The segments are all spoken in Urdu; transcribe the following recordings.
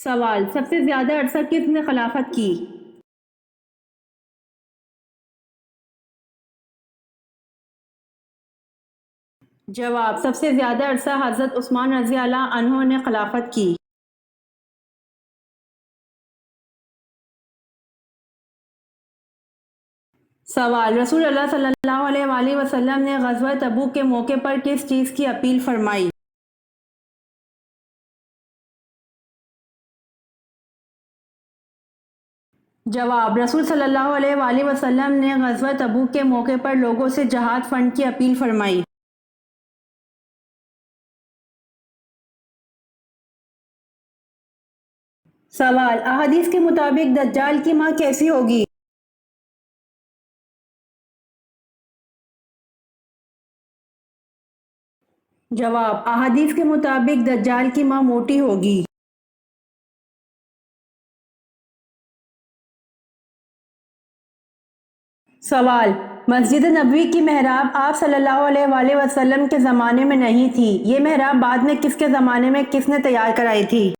سوال: سب سے زیادہ عرصہ کس نے خلافت کی؟ جواب: سب سے زیادہ عرصہ حضرت عثمان رضی اللہ عنہ نے خلافت کی۔ سوال: رسول اللہ صلی اللہ علیہ وآلہ وسلم نے غزوہ تبوک کے موقع پر کس چیز کی اپیل فرمائی؟ جواب: رسول صلی اللہ علیہ وآلہ وسلم نے غزوہ تبوک کے موقع پر لوگوں سے جہاد فنڈ کی اپیل فرمائی۔ سوال: احادیث کے مطابق دجال کی ماں کیسی ہوگی؟ جواب: احادیث کے مطابق دجال کی ماں موٹی ہوگی۔ سوال: مسجد نبوی کی محراب آپ صلی اللہ علیہ وآلہ وسلم کے زمانے میں نہیں تھی، یہ محراب بعد میں کس کے زمانے میں کس نے تیار کرائی تھی؟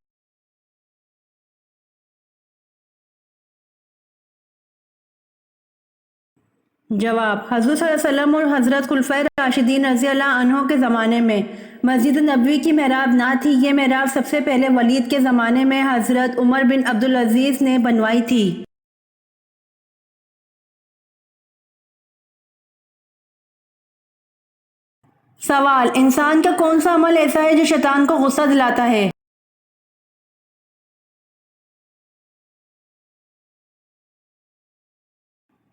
جواب: حضور صلی اللہ علیہ وسلم اور حضرت خلفائے راشدین رضی اللہ عنہ کے زمانے میں مسجد نبوی کی محراب نہ تھی، یہ محراب سب سے پہلے ولید کے زمانے میں حضرت عمر بن عبدالعزیز نے بنوائی تھی۔ سوال: انسان کا کون سا عمل ایسا ہے جو شیطان کو غصہ دلاتا ہے؟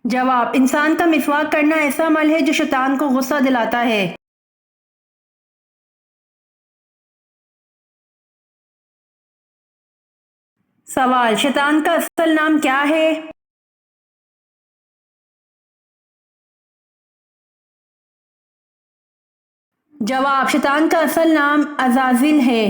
جواب: انسان کا مسواک کرنا ایسا عمل ہے جو شیطان کو غصہ دلاتا ہے۔ سوال: شیطان کا اصل نام کیا ہے؟ جواب: شیطان کا اصل نام عزازیل ہے۔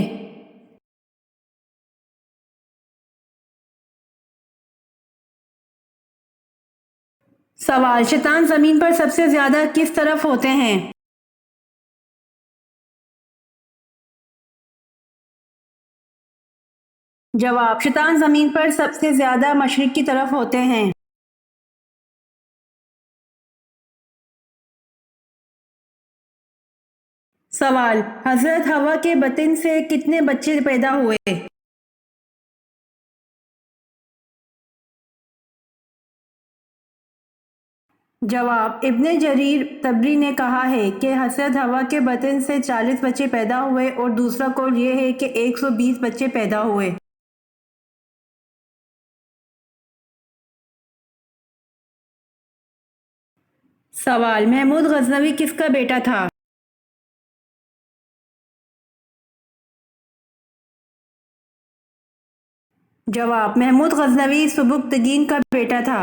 سوال: شیطان زمین پر سب سے زیادہ کس طرف ہوتے ہیں؟ جواب: شیطان زمین پر سب سے زیادہ مشرق کی طرف ہوتے ہیں۔ سوال: حضرت حوا کے بطن سے کتنے بچے پیدا ہوئے؟ جواب: ابن جریر طبری نے کہا ہے کہ حضرت حوا کے بطن سے 40 بچے پیدا ہوئے اور دوسرا قول یہ ہے کہ 120 بچے پیدا ہوئے۔ سوال: محمود غزنوی کس کا بیٹا تھا؟ جواب: محمود غزنوی سبکتگین کا بیٹا تھا۔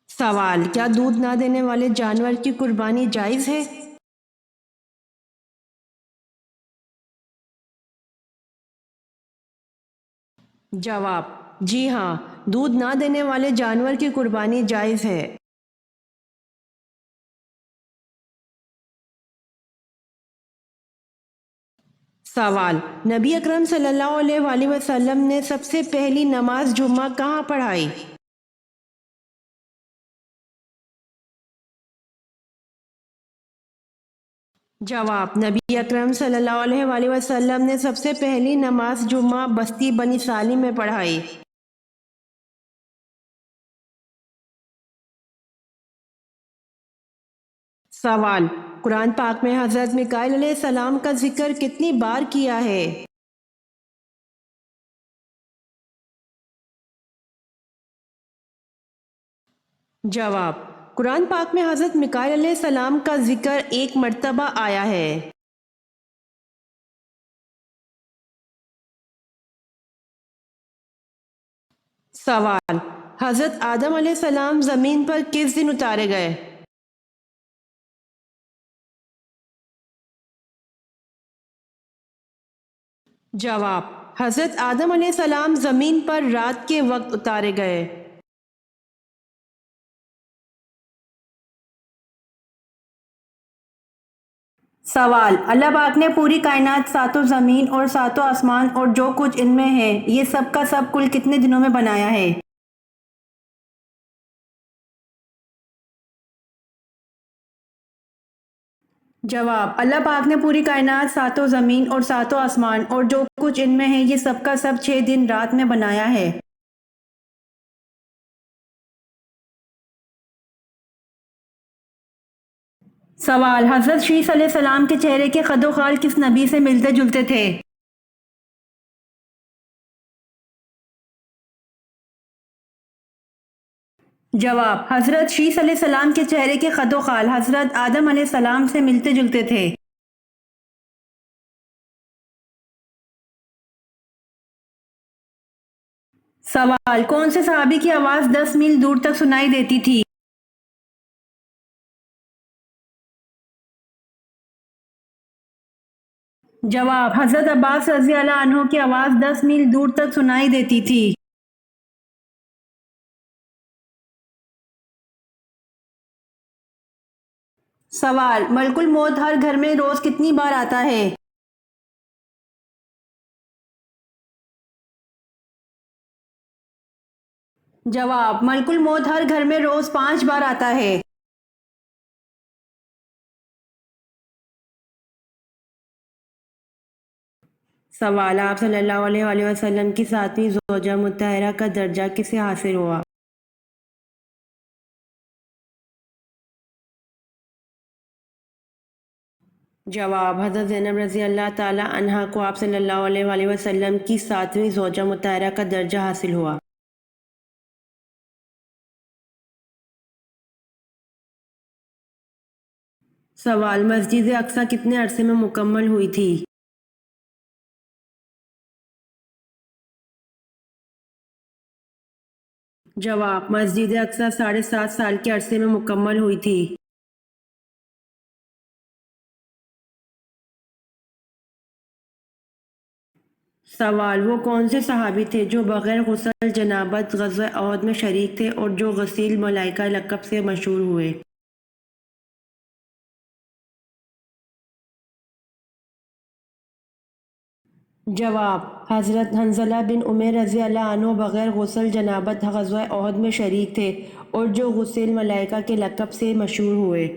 سوال: کیا دودھ نہ دینے والے جانور کی قربانی جائز ہے؟ جواب: جی ہاں، دودھ نہ دینے والے جانور کی قربانی جائز ہے۔ سوال: نبی اکرم صلی اللہ علیہ وآلہ وسلم نے سب سے پہلی نماز جمعہ کہاں پڑھائی؟ جواب: نبی اکرم صلی اللہ علیہ وآلہ وسلم نے سب سے پہلی نماز جمعہ بستی بنی سالم میں پڑھائی۔ سوال: قرآن پاک میں حضرت میکائیل علیہ السلام کا ذکر کتنی بار کیا ہے؟ جواب: قرآن پاک میں حضرت میکائیل علیہ السلام کا ذکر 1 مرتبہ آیا ہے۔ سوال: حضرت آدم علیہ السلام زمین پر کس دن اتارے گئے؟ جواب: حضرت آدم علیہ السلام زمین پر رات کے وقت اتارے گئے۔ سوال: اللہ پاک نے پوری کائنات، ساتوں زمین اور ساتوں آسمان اور جو کچھ ان میں ہے، یہ سب کا سب کل کتنے دنوں میں بنایا ہے؟ جواب: اللہ پاک نے پوری کائنات، ساتوں زمین اور ساتوں آسمان اور جو کچھ ان میں ہے، یہ سب کا سب 6 دن رات میں بنایا ہے۔ سوال: حضرت شیس علیہ السلام کے چہرے کے خد و خال کس نبی سے ملتے جلتے تھے؟ جواب: حضرت شیس علیہ السلام کے چہرے کے خد و خال حضرت آدم علیہ السلام سے ملتے جلتے تھے۔ سوال: کون سے صحابی کی آواز 10 میل دور تک سنائی دیتی تھی؟ جواب: حضرت عباس رضی اللہ عنہ کی آواز 10 میل دور تک سنائی دیتی تھی۔ سوال: ملک الموت ہر گھر میں روز کتنی بار آتا ہے؟ جواب: ملک الموت ہر گھر میں روز 5 بار آتا ہے۔ سوال: آپ صلی اللہ علیہ وآلہ وسلم کی ساتویں زوجہ مطہرہ کا درجہ کسے حاصل ہوا؟ جواب: حضرت زینب رضی اللہ تعالی عنہا کو آپ صلی اللہ علیہ وآلہ وسلم کی ساتویں زوجہ مطہرہ کا درجہ حاصل ہوا۔ سوال: مسجد اقصی کتنے عرصے میں مکمل ہوئی تھی؟ جواب: مسجد اقصی 7.5 سال کے عرصے میں مکمل ہوئی تھی۔ سوال: وہ کون سے صحابی تھے جو بغیر غسل جنابت غزوہ احد میں شریک تھے اور جو غسیل ملائکہ لقب سے مشہور ہوئے؟ جواب: حضرت حنظلہ بن عمیر رضی اللہ عنہ بغیر غسل جنابت غزوہ احد میں شریک تھے اور جو غسیل ملائکہ کے لقب سے مشہور ہوئے۔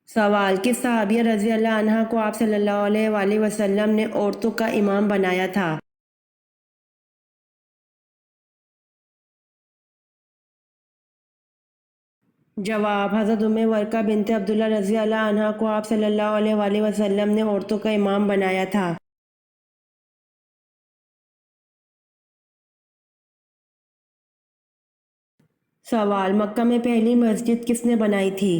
سوال: کس صحابیہ رضی اللہ عنہا کو آپ صلی اللہ علیہ وآلہ وسلم نے عورتوں کا امام بنایا تھا؟ جواب: حضرت ام ورقہ بنت عبداللہ رضی اللہ عنہا کو آپ صلی اللہ علیہ وآلہ وسلم نے عورتوں کا امام بنایا تھا۔ سوال: مکہ میں پہلی مسجد کس نے بنائی تھی؟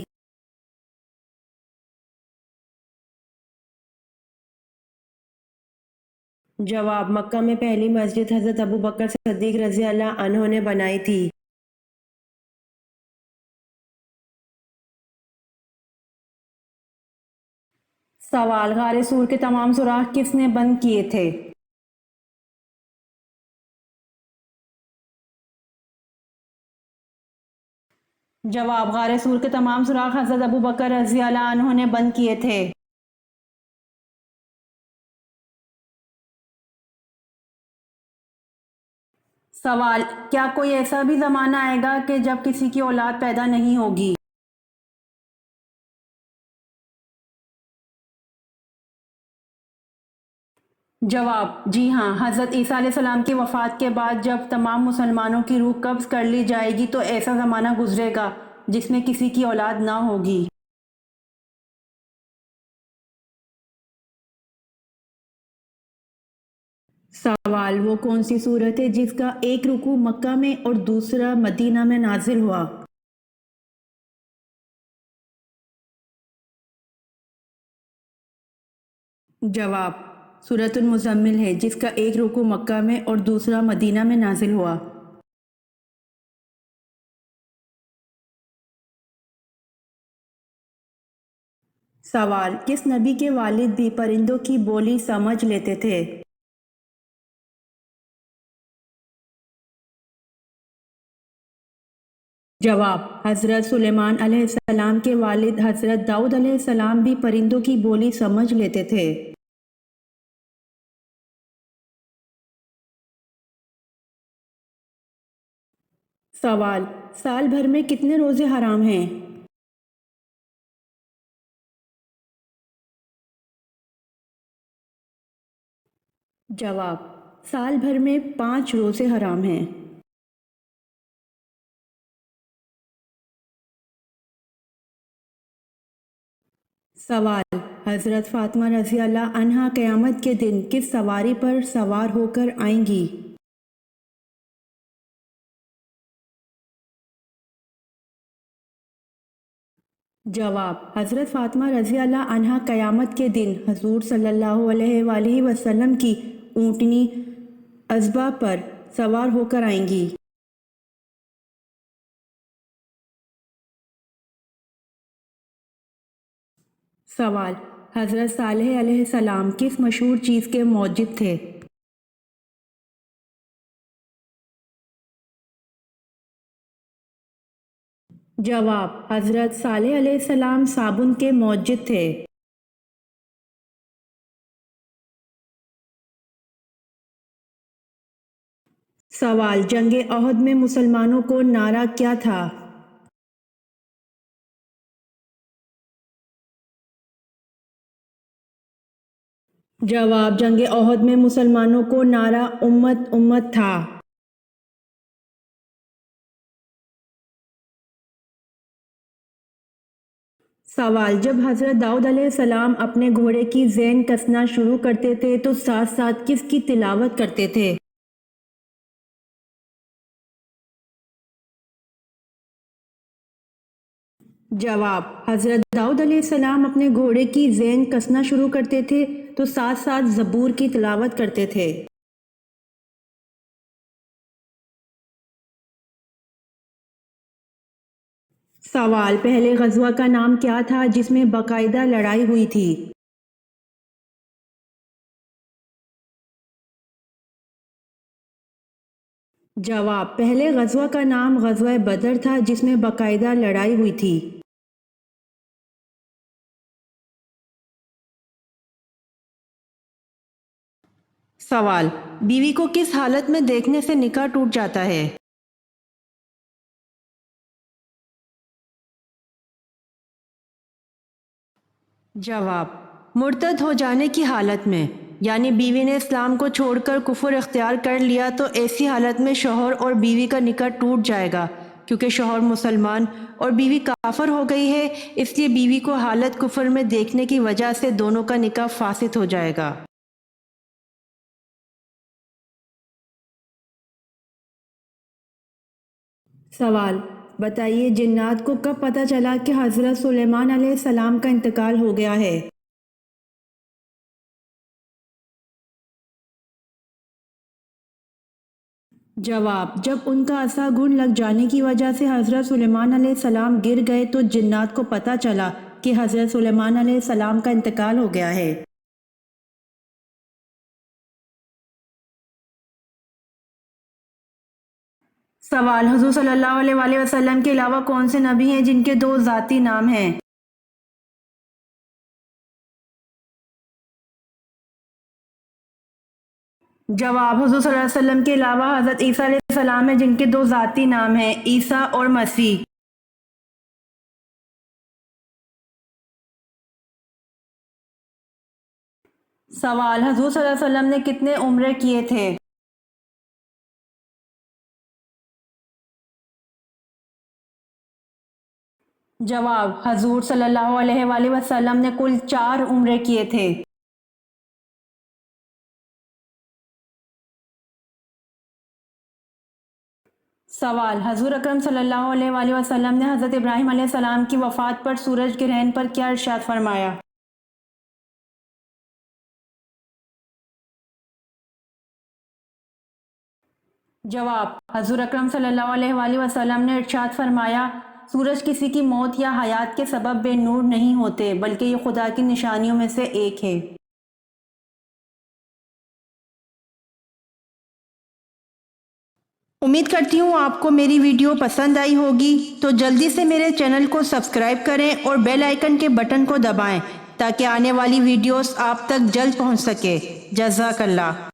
جواب: مکہ میں پہلی مسجد حضرت ابو بکر صدیق رضی اللہ عنہ نے بنائی تھی۔ سوال: غار سور کے تمام سوراخ کس نے بند کیے تھے؟ جواب: غار سور کے تمام سوراخ حضرت ابو بکر رضی اللہ عنہ نے بند کیے تھے۔ سوال: کیا کوئی ایسا بھی زمانہ آئے گا کہ جب کسی کی اولاد پیدا نہیں ہوگی؟ جواب: جی ہاں، حضرت عیسیٰ علیہ السلام کی وفات کے بعد جب تمام مسلمانوں کی روح قبض کر لی جائے گی تو ایسا زمانہ گزرے گا جس میں کسی کی اولاد نہ ہوگی۔ سوال: وہ کون سی صورت ہے جس کا ایک رکوع مکہ میں اور دوسرا مدینہ میں نازل ہوا؟ جواب: سورۃ المزمل ہے جس کا ایک رکوع مکہ میں اور دوسرا مدینہ میں نازل ہوا۔ سوال: کس نبی کے والد بھی پرندوں کی بولی سمجھ لیتے تھے؟ جواب: حضرت سلیمان علیہ السلام کے والد حضرت داؤد علیہ السلام بھی پرندوں کی بولی سمجھ لیتے تھے۔ سوال: سال بھر میں کتنے روزے حرام ہیں؟ جواب: سال بھر میں 5 روزے حرام ہیں۔ سوال: حضرت فاطمہ رضی اللہ عنہا قیامت کے دن کس سواری پر سوار ہو کر آئیں گی؟ جواب: حضرت فاطمہ رضی اللہ عنہا قیامت کے دن حضور صلی اللہ علیہ وآلہ وسلم کی اونٹنی عذبہ پر سوار ہو کر آئیں گی۔ سوال: حضرت صالح علیہ السلام کس مشہور چیز کے موجد تھے؟ جواب: حضرت صالح علیہ السلام صابن کے موجد تھے۔ سوال: جنگ احد میں مسلمانوں کو نعرہ کیا تھا؟ جواب: جنگ احد میں مسلمانوں کو نعرہ امت امت تھا۔ سوال: جب حضرت داؤد علیہ السلام اپنے گھوڑے کی زین کسنا شروع کرتے تھے تو ساتھ ساتھ کس کی تلاوت کرتے تھے؟ جواب: حضرت داؤد علیہ السلام اپنے گھوڑے کی زین کسنا شروع کرتے تھے تو ساتھ ساتھ زبور کی تلاوت کرتے تھے۔ سوال: پہلے غزوہ کا نام کیا تھا جس میں باقاعدہ لڑائی ہوئی تھی؟ جواب: پہلے غزوہ کا نام غزوہ بدر تھا جس میں باقاعدہ لڑائی ہوئی تھی۔ سوال: بیوی کو کس حالت میں دیکھنے سے نکاح ٹوٹ جاتا ہے؟ جواب: مرتد ہو جانے کی حالت میں، یعنی بیوی نے اسلام کو چھوڑ کر کفر اختیار کر لیا تو ایسی حالت میں شوہر اور بیوی کا نکاح ٹوٹ جائے گا، کیونکہ شوہر مسلمان اور بیوی کافر ہو گئی ہے، اس لیے بیوی کو حالت کفر میں دیکھنے کی وجہ سے دونوں کا نکاح فاسد ہو جائے گا۔ سوال: بتائیے جنات کو کب پتہ چلا کہ حضرت سلیمان علیہ السلام کا انتقال ہو گیا ہے؟ جواب: جب ان کا عصا گھن لگ جانے کی وجہ سے حضرت سلیمان علیہ السلام گر گئے تو جنات کو پتہ چلا کہ حضرت سلیمان علیہ السلام کا انتقال ہو گیا ہے۔ سوال: حضور صلی اللہ علیہ وآلہ وسلم کے علاوہ کون سے نبی ہیں جن کے 2 ذاتی نام ہیں؟ جواب: حضور صلی اللہ علیہ وسلم کے علاوہ حضرت عیسیٰ علیہ السلام ہیں جن کے 2 ذاتی نام ہیں، عیسیٰ اور مسیح۔ سوال: حضور صلی اللہ علیہ وسلم نے کتنے عمرے کیے تھے؟ جواب: حضور صلی اللہ علیہ وآلہ وسلم نے کل 4 عمرے کیے تھے۔ سوال: حضور اکرم صلی اللہ علیہ وآلہ وسلم نے حضرت ابراہیم علیہ السلام کی وفات پر سورج گرہن پر کیا ارشاد فرمایا؟ جواب: حضور اکرم صلی اللہ علیہ وآلہ وسلم نے ارشاد فرمایا، سورج کسی کی موت یا حیات کے سبب بے نور نہیں ہوتے بلکہ یہ خدا کی نشانیوں میں سے ایک ہے۔ امید کرتی ہوں آپ کو میری ویڈیو پسند آئی ہوگی، تو جلدی سے میرے چینل کو سبسکرائب کریں اور بیل آئیکن کے بٹن کو دبائیں تاکہ آنے والی ویڈیوز آپ تک جلد پہنچ سکے۔ جزاک اللہ۔